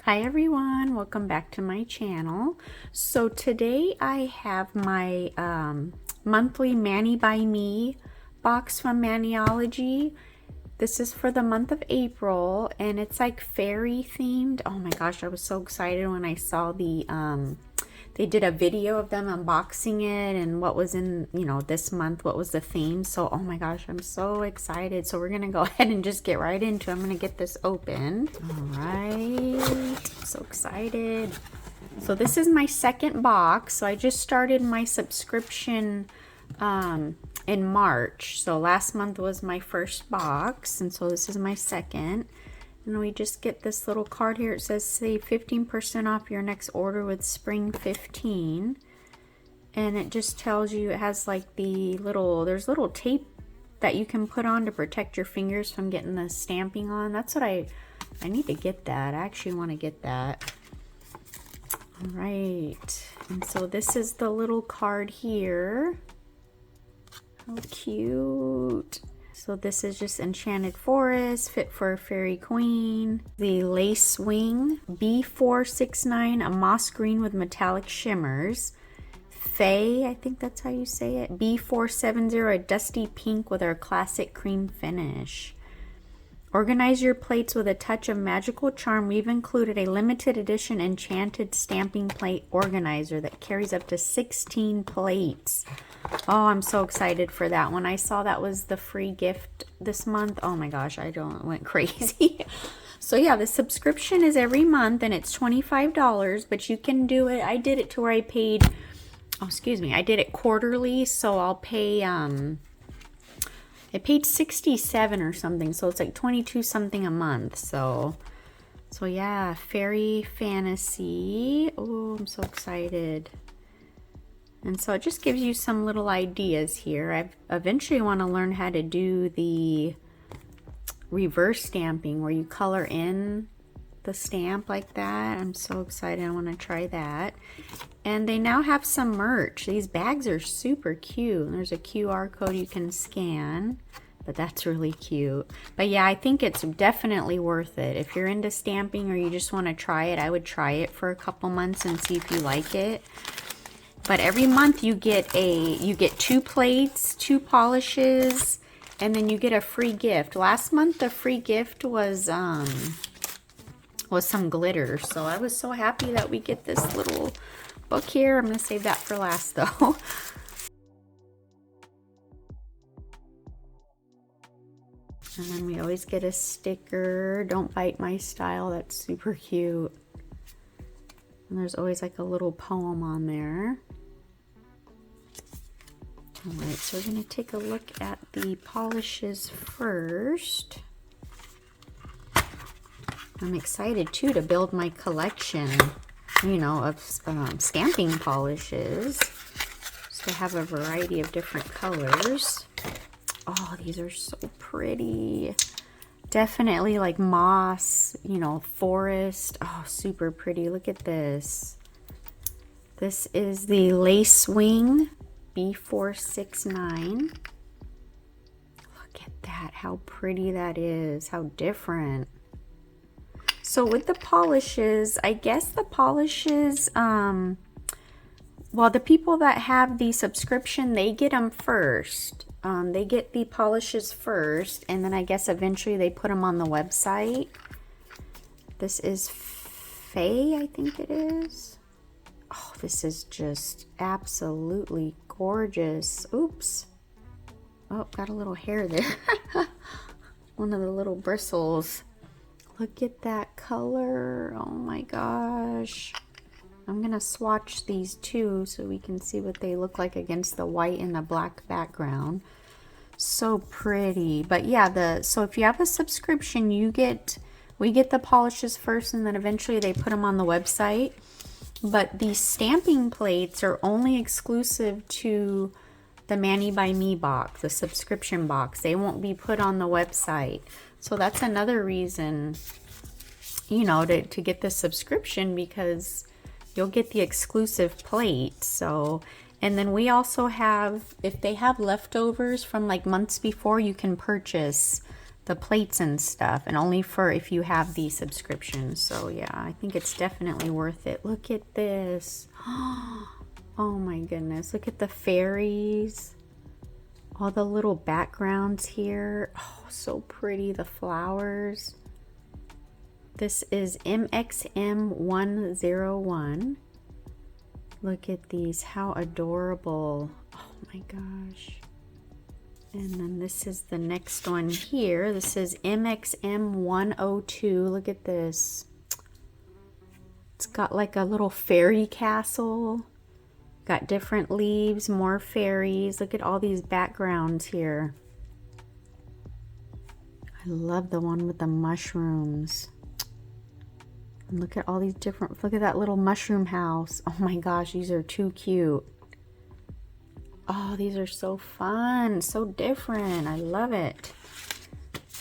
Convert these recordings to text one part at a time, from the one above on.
Hi everyone, welcome back to my channel. So today I have my monthly Mani by Me box from Maniology. This is for the month of April and it's like fairy themed. Oh my gosh, I was so excited when I saw the they did a video of them unboxing it and what was in, you know, this month, what was the theme. So, oh my gosh, I'm so excited. So we're going to go ahead and just get right into it. I'm going to get this opened. All right. So excited. So this is my second box. So I just started my subscription in March. So last month was my first box. And so this is my second. And we just get this little card here. It says save 15% off your next order with Spring 15. And it just tells you, it has like the little, there's little tape that you can put on to protect your fingers from getting the stamping on. That's what I need to get that. I actually want to get that. All right. And so this is the little card here. How cute. So this is just Enchanted Forest, fit for a fairy queen. The lace wing, B469, a moss green with metallic shimmers. Faye, I think that's how you say it. B470, a dusty pink with our classic cream finish. Organize your plates with a touch of magical charm. We've included a limited edition enchanted stamping plate organizer that carries up to 16 plates. Oh, I'm so excited for that. When I saw that was the free gift this month, oh my gosh, I went crazy. So yeah, the subscription is every month and it's $25, but you can do it. I did it to where I paid, oh, excuse me, I did it quarterly, so I'll pay, I paid $67 or something, so it's like $22 something a month. So yeah, fairy fantasy. Oh, I'm so excited. And so it just gives you some little ideas here. I eventually want to learn how to do the reverse stamping where you color in the stamp like that. I'm so excited. I want to try that. And they now have some merch. These bags are super cute. There's a QR code you can scan, but that's really cute. But yeah, I think it's definitely worth it. If you're into stamping or you just want to try it, I would try it for a couple months and see if you like it. But every month you get 2 plates, 2 polishes, and then you get a free gift. Last month the free gift was some glitter. So I was so happy that we get this little book here. I'm going to save that for last though. And then we always get a sticker, Don't Bite My Style. That's super cute. And there's always like a little poem on there. All right, so we're going to take a look at the polishes first. I'm excited too to build my collection, you know, of stamping polishes. Just to have a variety of different colors. Oh, these are so pretty. Definitely like moss, you know, forest. Oh, super pretty. Look at this. This is the lace wing B469. Look at that. How pretty that is. How different. So with the polishes, I guess the polishes, well, the people that have the subscription, they get them first. They get the polishes first, and then I guess eventually they put them on the website. This is Faye, I think it is. Oh, this is just absolutely gorgeous. Oops. Oh, got a little hair there. One of the little bristles. Look at that color. Oh my gosh. I'm going to swatch these two so we can see what they look like against the white and the black background. So pretty. But yeah, so if you have a subscription, we get the polishes first and then eventually they put them on the website. But these stamping plates are only exclusive to the Mani by Me box, the subscription box. They won't be put on the website. So that's another reason, you know, to get the subscription, because you'll get the exclusive plate. So, and then we also have, if they have leftovers from like months before, you can purchase the plates and stuff, and only for if you have the subscription. So yeah, I think it's definitely worth it. Look at this. Oh my goodness, look at the fairies, all the little backgrounds here. Oh, so pretty, the flowers. This is MXM101. Look at these, how adorable. Oh my gosh. And then this is the next one here. This is MXM102. Look at this. It's got like a little fairy castle. Got different leaves, more fairies. Look at all these backgrounds here. I love the one with the mushrooms. And look at all these different, look at that little mushroom house. Oh my gosh, these are too cute. Oh, these are so fun, so different. I love it.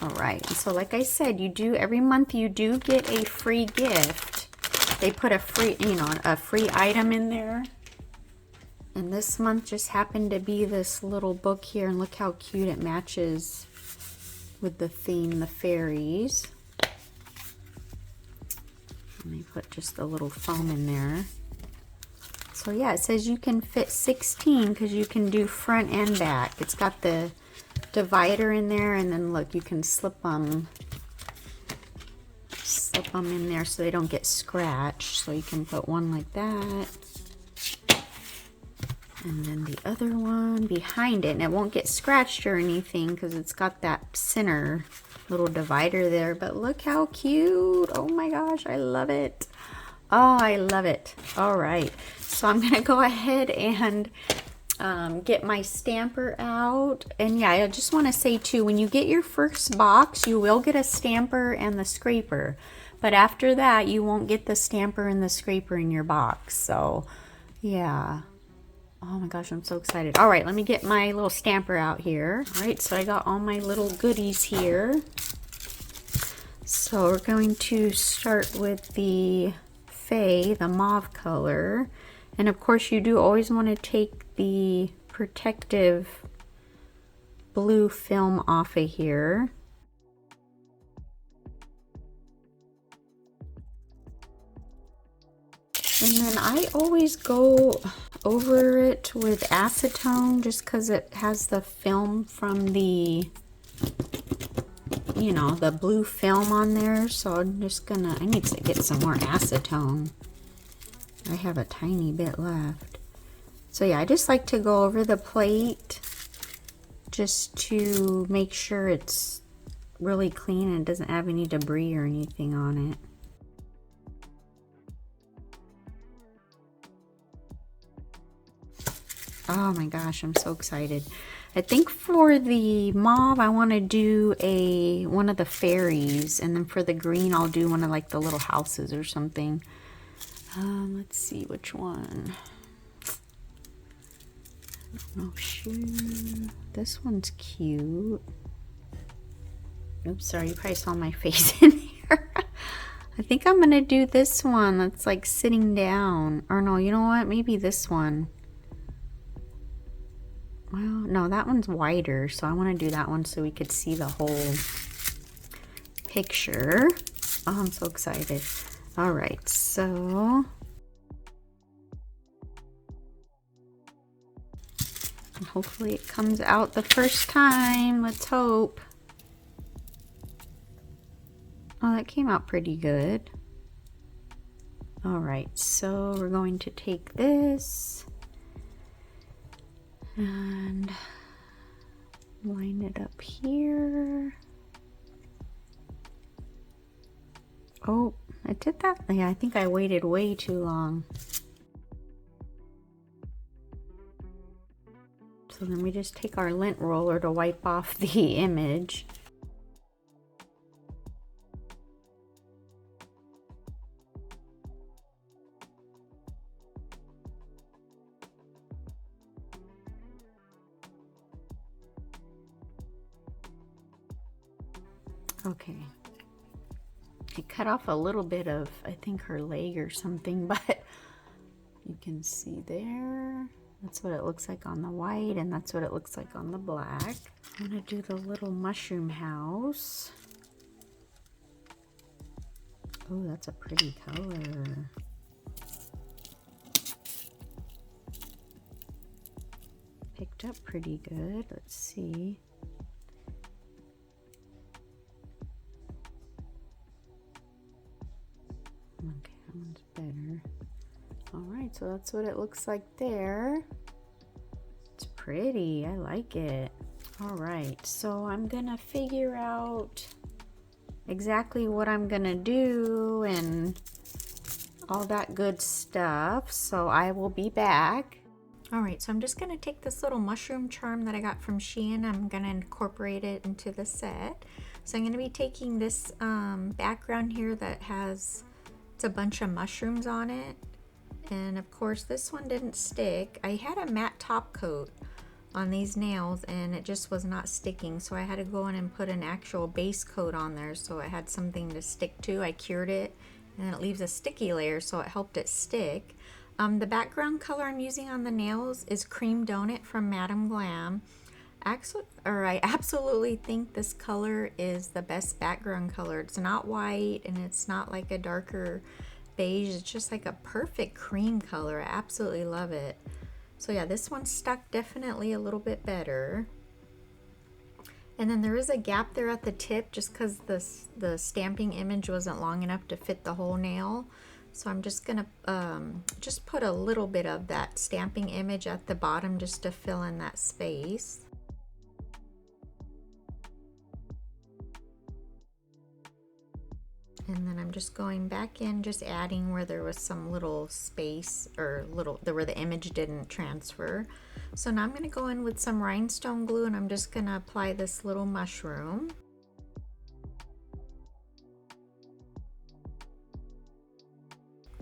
All right, so like I said, you do, every month you do get a free gift. They put a free, you know, a free item in there. And this month just happened to be this little book here, and look how cute it matches with the theme, the fairies. Let me put just a little foam in there. So yeah, it says you can fit 16 because you can do front and back. It's got the divider in there, and then look, you can slip them in there so they don't get scratched. So you can put one like that. And then the other one behind it, and it won't get scratched or anything because it's got that center little divider there. But look how cute. Oh my gosh, I love it. Oh, I love it. All right, so I'm gonna go ahead and get my stamper out. And yeah, I just want to say too, when you get your first box, you will get a stamper and the scraper, but after that you won't get the stamper and the scraper in your box. So yeah. Oh my gosh, I'm so excited. All right, let me get my little stamper out here. All right, so I got all my little goodies here. So we're going to start with the Fae, the mauve color. And of course, you do always want to take the protective blue film off of here. And then I always go over it with acetone just because it has the film from the, you know, the blue film on there. So I'm just gonna, I need to get some more acetone. I have a tiny bit left. So yeah, I just like to go over the plate just to make sure it's really clean and it doesn't have any debris or anything on it. Oh my gosh, I'm so excited. I think for the mauve, I want to do one of the fairies, and then for the green, I'll do one of like the little houses or something. Let's see which one. I'm not sure. This one's cute. Oops, sorry, you probably saw my face in here. I think I'm gonna do this one that's like sitting down. Or no, you know what? Maybe this one. Well, no, that one's wider, so I want to do that one so we could see the whole picture. Oh, I'm so excited. All right, so hopefully it comes out the first time. Let's hope. Oh, that came out pretty good. All right, so we're going to take this and line it up here. Oh, I did that. Yeah, I think I waited way too long. So then we just take our lint roller to wipe off the image. Okay. I cut off a little bit of, I think, her leg or something, but you can see there. That's what it looks like on the white, and that's what it looks like on the black. I'm gonna do the little mushroom house. Oh, that's a pretty color. Picked up pretty good. Let's see. Okay, that one's better. All right, so that's what it looks like there. It's pretty, I like it. All right, so I'm gonna figure out exactly what I'm gonna do and all that good stuff. So I will be back. All right, so I'm just gonna take this little mushroom charm that I got from Shein. I'm gonna incorporate it into the set. So I'm gonna be taking this background here that has, it's a bunch of mushrooms on it. And of course this one didn't stick. I had a matte top coat on these nails and it just was not sticking, so I had to go in and put an actual base coat on there so it had something to stick to. I cured it and it leaves a sticky layer, so it helped it stick. The background color I'm using on the nails is Cream Donut from Madam Glam. I absolutely think this color is the best background color. It's not white and it's not like a darker beige. It's just like a perfect cream color. I absolutely love it. So yeah, this one stuck definitely a little bit better. And then there is a gap there at the tip just because the stamping image wasn't long enough to fit the whole nail. So I'm just gonna just put a little bit of that stamping image at the bottom just to fill in that space. And then I'm just going back in, just adding where there was some little space or where the image didn't transfer. So now I'm going to go in with some rhinestone glue and I'm just going to apply this little mushroom.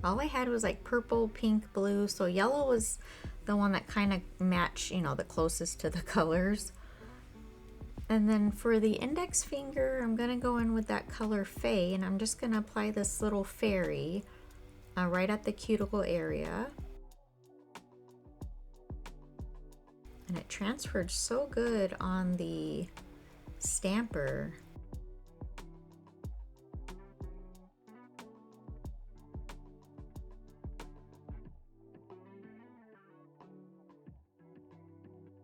All I had was like purple, pink, blue. So yellow was the one that kind of matched, you know, the closest to the colors. And then for the index finger, I'm going to go in with that color Fae, and I'm just going to apply this little fairy right at the cuticle area. And it transferred so good on the stamper.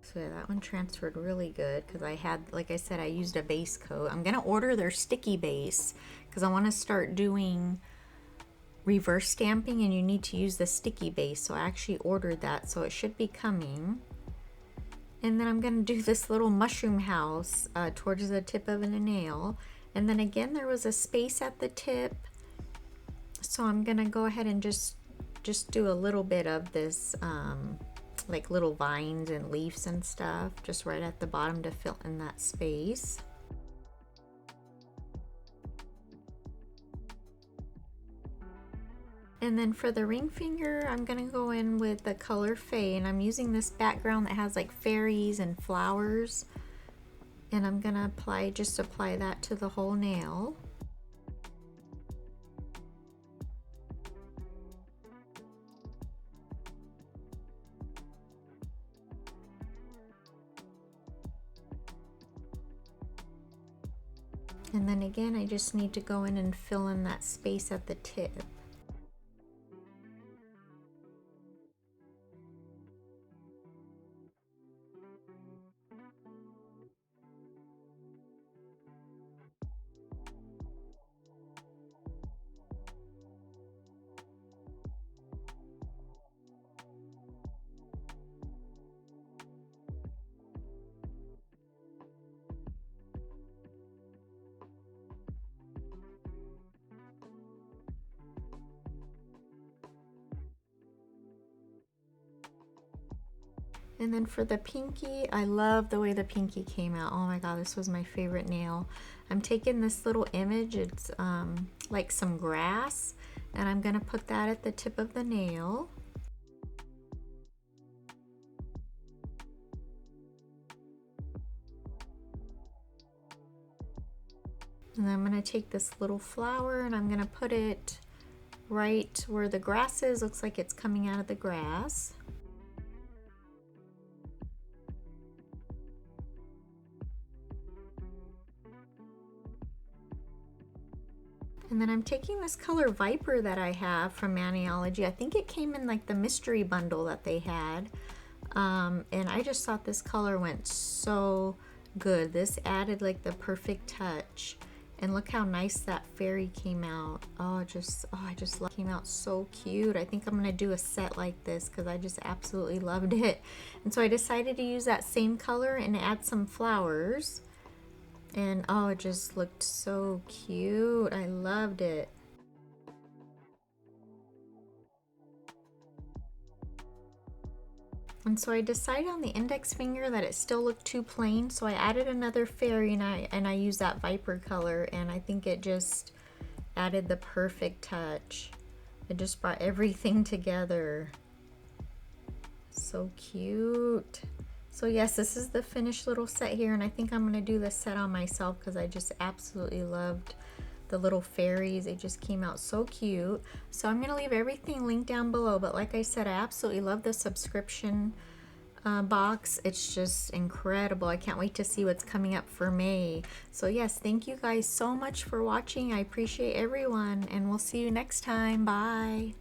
So yeah, that one transferred really good because I had, like I said, I used a base coat. I'm gonna order their sticky base because I want to start doing reverse stamping and you need to use the sticky base. So I actually ordered that, so it should be coming. And then I'm gonna do this little mushroom house towards the tip of a nail. And then again, there was a space at the tip. So I'm gonna go ahead and just do a little bit of this like little vines and leaves and stuff just right at the bottom to fill in that space. And then for the ring finger, I'm gonna go in with the color Fae, and I'm using this background that has like fairies and flowers, and I'm gonna apply that to the whole nail. And then again, I just need to go in and fill in that space at the tip. And then for the pinky, I love the way the pinky came out. Oh my god, this was my favorite nail. I'm taking this little image, it's like some grass, and I'm gonna put that at the tip of the nail. And then I'm gonna take this little flower and I'm gonna put it right where the grass is. Looks like it's coming out of the grass. And then I'm taking this color Viper that I have from Maniology. I think it came in like the mystery bundle that they had. And I just thought this color went so good. This added like the perfect touch. And look how nice that fairy came out. I just love it. Came out so cute. I think I'm gonna do a set like this because I just absolutely loved it. And so I decided to use that same color and add some flowers. And oh, it just looked so cute. I loved it. And so I decided on the index finger that it still looked too plain, so I added another fairy and I used that Viper color, and I think it just added the perfect touch. It just brought everything together. So cute. So yes, this is the finished little set here, and I think I'm going to do this set on myself because I just absolutely loved the little fairies. They just came out so cute. So I'm going to leave everything linked down below, but like I said, I absolutely love the subscription box. It's just incredible. I can't wait to see what's coming up for May. So yes, thank you guys so much for watching. I appreciate everyone, and we'll see you next time. Bye.